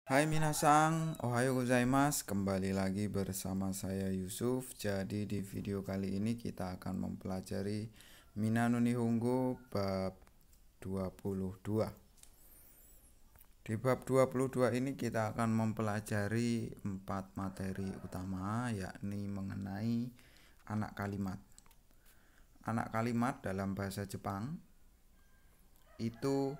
Hai minasang, ohayo gozaimasu. Kembali lagi bersama saya Yusuf. Jadi di video kali ini kita akan mempelajari Mina no Nihongo bab 22. Di bab 22 ini kita akan mempelajari 4 materi utama, yakni mengenai anak kalimat. Anak kalimat dalam bahasa Jepang itu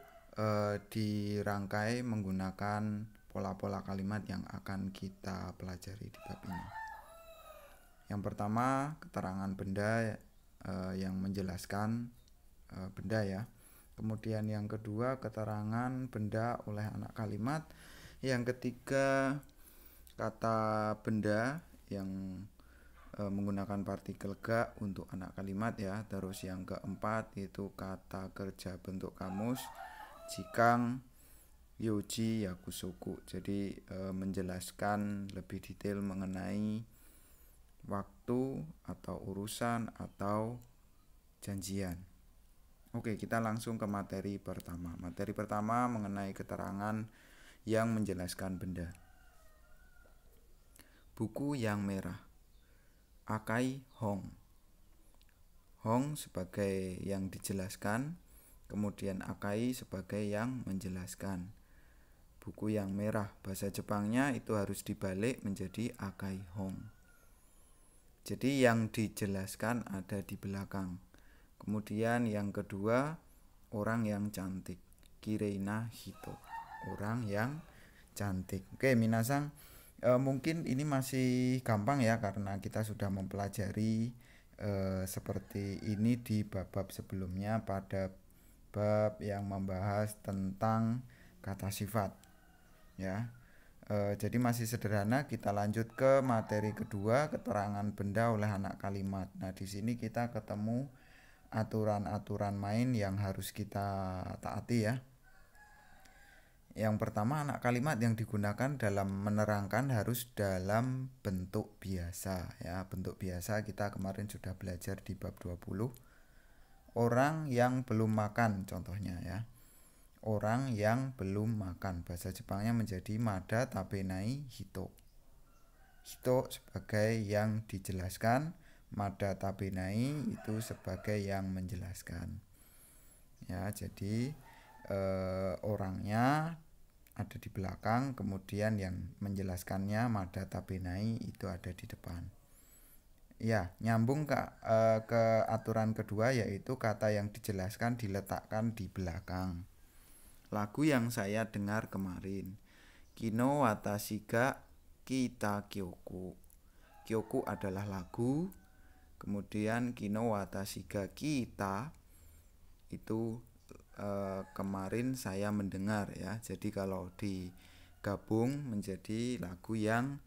dirangkai menggunakan pola-pola kalimat yang akan kita pelajari di bab ini. Yang pertama, keterangan benda yang menjelaskan benda ya. Kemudian yang kedua, keterangan benda oleh anak kalimat. Yang ketiga, kata benda yang menggunakan partikel ga untuk anak kalimat ya. Terus yang keempat itu kata kerja bentuk kamus, jikang, yoji, yakusoku. Jadi menjelaskan lebih detail mengenai waktu atau urusan atau janjian. Oke, kita langsung ke materi pertama. Materi pertama mengenai keterangan yang menjelaskan benda. Buku yang merah. Akai hong. Hong sebagai yang dijelaskan, kemudian akai sebagai yang menjelaskan. Buku yang merah, bahasa Jepangnya itu harus dibalik menjadi akai hong. Jadi yang dijelaskan ada di belakang. Kemudian yang kedua, orang yang cantik. Kireina hito. Orang yang cantik. Oke, minasang, mungkin ini masih gampang ya karena kita sudah mempelajari seperti ini di bab-bab sebelumnya pada bab yang membahas tentang kata sifat ya. Jadi masih sederhana. Kita lanjut ke materi kedua, keterangan benda oleh anak kalimat. Nah, di sini kita ketemu aturan-aturan main yang harus kita taati ya. Yang pertama, anak kalimat yang digunakan dalam menerangkan harus dalam bentuk biasa ya. Bentuk biasa kita kemarin sudah belajar di bab 20. Orang yang belum makan contohnya ya. Orang yang belum makan, bahasa Jepangnya menjadi mada tabenai hito. Hito sebagai yang dijelaskan, mada tabenai itu sebagai yang menjelaskan. Ya, jadi orangnya ada di belakang, kemudian yang menjelaskannya mada tabenai itu ada di depan. Ya, nyambung ke aturan kedua, yaitu kata yang dijelaskan diletakkan di belakang. Lagu yang saya dengar kemarin, Kino watashi ga kita kyoku. Kyoku adalah lagu, kemudian Kino watashi ga kita itu kemarin saya mendengar ya. Jadi kalau digabung menjadi lagu yang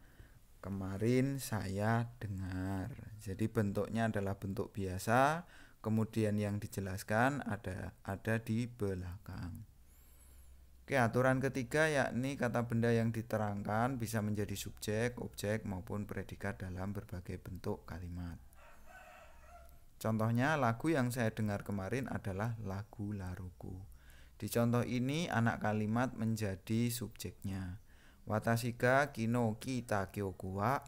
kemarin saya dengar. Jadi bentuknya adalah bentuk biasa, kemudian yang dijelaskan ada di belakang. Oke, aturan ketiga yakni kata benda yang diterangkan bisa menjadi subjek, objek maupun predikat dalam berbagai bentuk kalimat. Contohnya lagu yang saya dengar kemarin adalah lagu Laruku. Di contoh ini anak kalimat menjadi subjeknya. Watashi ga kino kita kyoku wa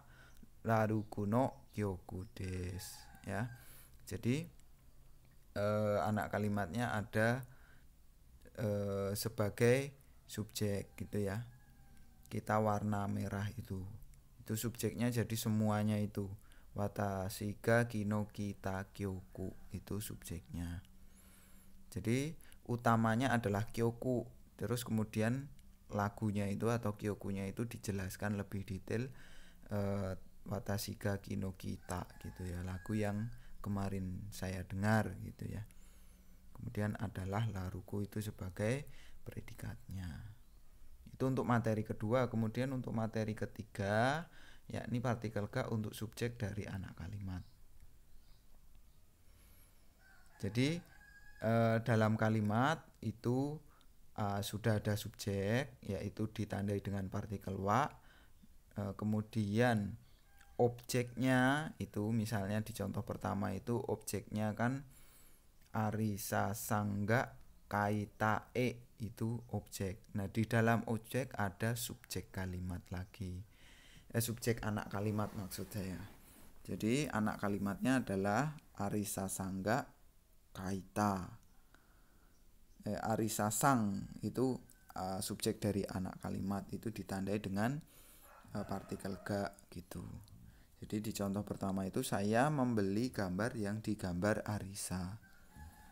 Laruku no kyoku desu ya. Jadi anak kalimatnya ada sebagai subjek gitu ya. Kita warna merah itu subjeknya, jadi semuanya itu. Watashi ga kino kita kyoku itu subjeknya. Jadi utamanya adalah kyoku, terus kemudian lagunya itu atau kyokunya itu dijelaskan lebih detail. Watashi ga kino kita gitu ya, lagu yang kemarin saya dengar gitu ya. Kemudian adalah Laruku itu sebagai predikatnya. Itu untuk materi kedua. Kemudian untuk materi ketiga, yakni partikel ga untuk subjek dari anak kalimat. Jadi dalam kalimat itu sudah ada subjek, yaitu ditandai dengan partikel wa. Kemudian objeknya itu misalnya di contoh pertama itu objeknya kan arisa sangga kaita itu objek. Nah, di dalam objek ada subjek kalimat lagi. Subjek anak kalimat maksud saya. Jadi anak kalimatnya adalah Arisa Sangga Kaita. Arisa Sang itu subjek dari anak kalimat, itu ditandai dengan partikel ga gitu. Jadi di contoh pertama itu saya membeli gambar yang digambar Arisa.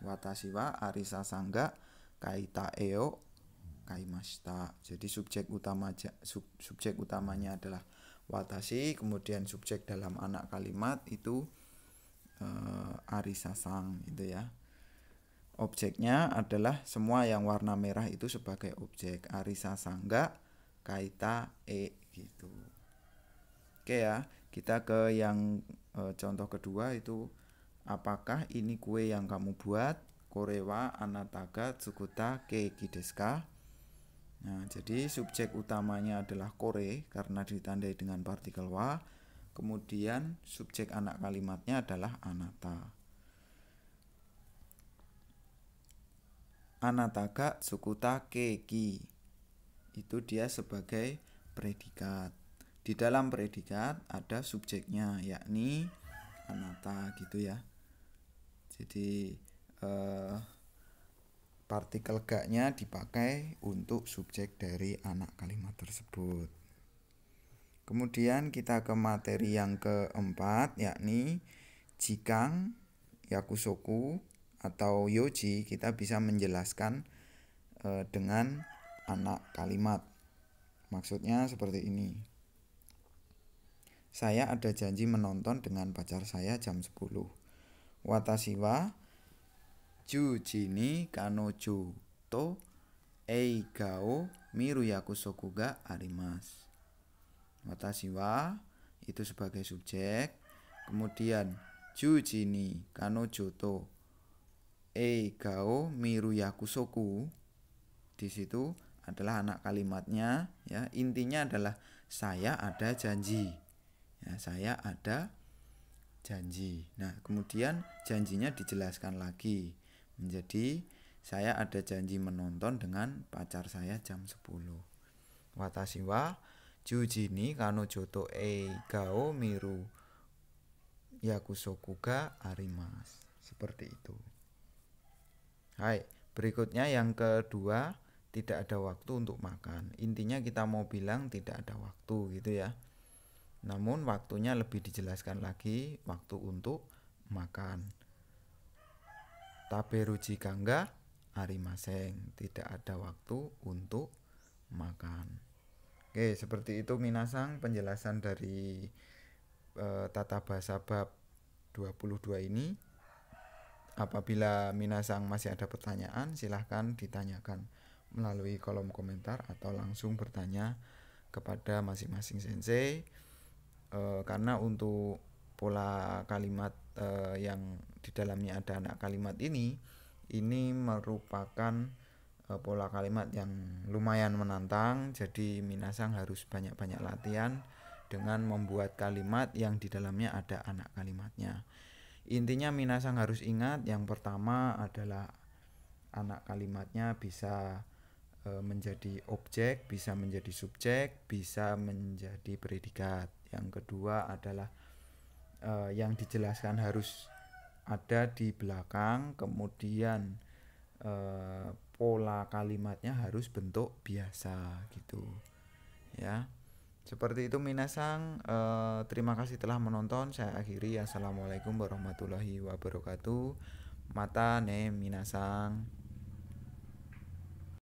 Watashi wa Arisa Sangga Kaita eo kaimashita. Jadi subjek utamanya adalah watashi, kemudian subjek dalam anak kalimat itu Arisa Sang gitu ya. Objeknya adalah semua yang warna merah itu sebagai objek. Arisa Sangga Kaita gitu. Oke ya, kita ke yang contoh kedua itu, apakah ini kue yang kamu buat? Korewa anataga tsukuta keiki desu ka? Nah, jadi subjek utamanya adalah kore karena ditandai dengan partikel wa. Kemudian subjek anak kalimatnya adalah anata. Anataga tsukuta keiki itu dia sebagai predikat. Di dalam predikat ada subjeknya yakni anata gitu ya. Jadi partikel ga-nya dipakai untuk subjek dari anak kalimat tersebut. Kemudian kita ke materi yang keempat yakni jikang, yakusoku atau yoji. Kita bisa menjelaskan dengan anak kalimat. Maksudnya seperti ini. Saya ada janji menonton dengan pacar saya jam 10. Watashi wa 10時に彼女と映画を見る約束があります. Watashi wa itu sebagai subjek. Kemudian 10時に彼女と映画を見る約束. Di situ adalah anak kalimatnya ya. Intinya adalah saya ada janji. Ya, saya ada janji. Nah, kemudian janjinya dijelaskan lagi menjadi saya ada janji menonton dengan pacar saya jam 10. Watashi wa 10時に彼女と映画を見る約束があります. Seperti itu. Hai, berikutnya yang kedua, tidak ada waktu untuk makan. Intinya kita mau bilang tidak ada waktu gitu ya. Namun waktunya lebih dijelaskan lagi, waktu untuk makan. Taberu jikang ga arimasen, tidak ada waktu untuk makan. Oke, seperti itu minasang penjelasan dari tata bahasa bab 22 ini. Apabila minasang masih ada pertanyaan, silahkan ditanyakan melalui kolom komentar atau langsung bertanya kepada masing-masing sensei. Karena untuk pola kalimat yang di dalamnya ada anak kalimat ini merupakan pola kalimat yang lumayan menantang. Jadi minasang harus banyak-banyak latihan dengan membuat kalimat yang di dalamnya ada anak kalimatnya. Intinya minasang harus ingat, yang pertama adalah anak kalimatnya bisa menjadi objek, bisa menjadi subjek, bisa menjadi predikat. Yang kedua adalah yang dijelaskan harus ada di belakang, kemudian pola kalimatnya harus bentuk biasa gitu ya. Seperti itu minasang, terima kasih telah menonton. Saya akhiri. Assalamualaikum warahmatullahi wabarakatuh. Mata ne minasang.